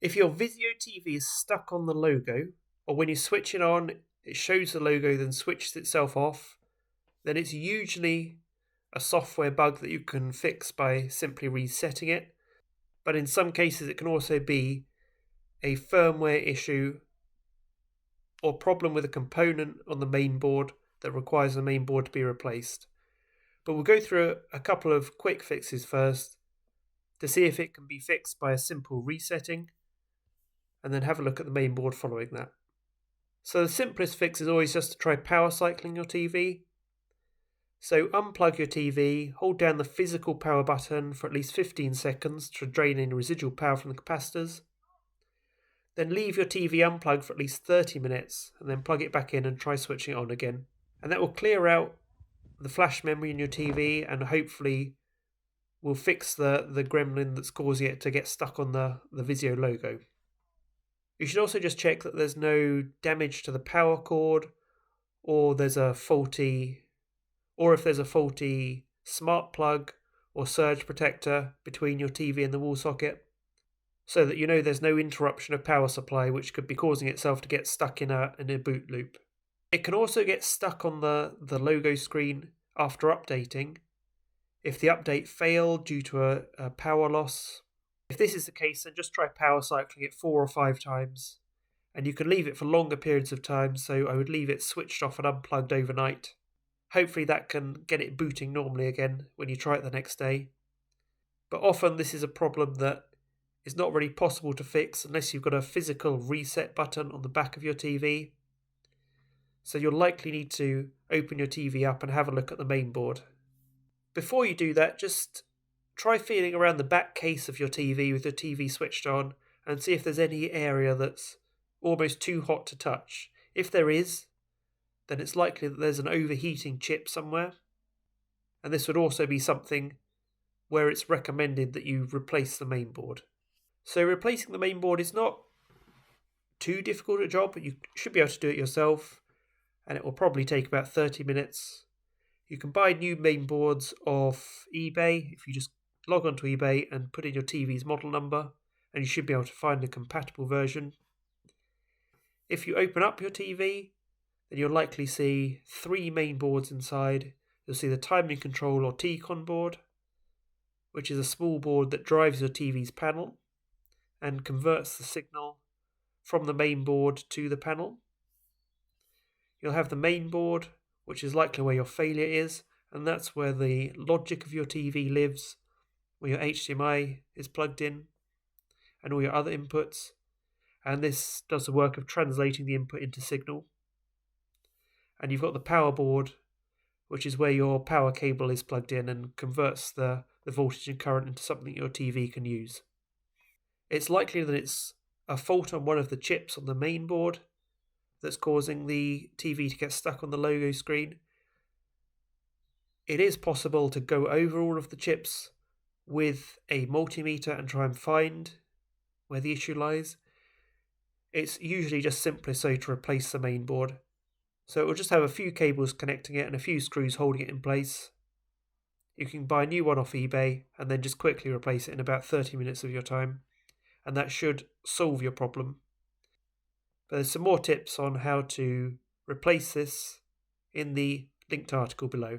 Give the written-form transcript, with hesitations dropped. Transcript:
If your Vizio TV is stuck on the logo, or when you switch it on, it shows the logo then switches itself off, then it's usually a software bug that you can fix by simply resetting it. But in some cases, it can also be a firmware issue or problem with a component on the main board that requires the main board to be replaced. But we'll go through a couple of quick fixes first to see if it can be fixed by a simple resetting, and then have a look at the main board following that. So the simplest fix is always just to try power cycling your TV. So unplug your TV, hold down the physical power button for at least 15 seconds to drain any residual power from the capacitors. Then leave your TV unplugged for at least 30 minutes and then plug it back in and try switching it on again. And that will clear out the flash memory in your TV and hopefully will fix the gremlin that's causing it to get stuck on the Vizio logo. You should also just check that there's no damage to the power cord or if there's a faulty smart plug or surge protector between your TV and the wall socket, so that you know there's no interruption of power supply which could be causing itself to get stuck in a boot loop. It can also get stuck on the logo screen after updating if the update failed due to a power loss. If this is the case, then just try power cycling it 4 or 5 times, and you can leave it for longer periods of time, so I would leave it switched off and unplugged overnight. Hopefully that can get it booting normally again when you try it the next day. But often this is a problem that is not really possible to fix unless you've got a physical reset button on the back of your TV. So you'll likely need to open your TV up and have a look at the main board. Before you do that, just try feeling around the back case of your TV with your TV switched on and see if there's any area that's almost too hot to touch. If there is, then it's likely that there's an overheating chip somewhere. And this would also be something where it's recommended that you replace the main board. So replacing the main board is not too difficult a job, but you should be able to do it yourself, and it will probably take about 30 minutes. You can buy new main boards off eBay if you just log onto eBay and put in your TV's model number, and you should be able to find a compatible version. If you open up your TV, then you'll likely see 3 main boards inside. You'll see the timing control or T-con board, which is a small board that drives your TV's panel and converts the signal from the main board to the panel. You'll have the main board, which is likely where your failure is, and that's where the logic of your TV lives, where your HDMI is plugged in, and all your other inputs, and this does the work of translating the input into signal. And you've got the power board, which is where your power cable is plugged in and converts the voltage and current into something your TV can use. It's likely that it's a fault on one of the chips on the main board that's causing the TV to get stuck on the logo screen. It is possible to go over all of the chips with a multimeter and try and find where the issue lies. It's usually just simpler so to replace the main board. So it will just have a few cables connecting it and a few screws holding it in place. You can buy a new one off eBay and then just quickly replace it in about 30 minutes of your time, and that should solve your problem. But there's some more tips on how to replace this in the linked article below.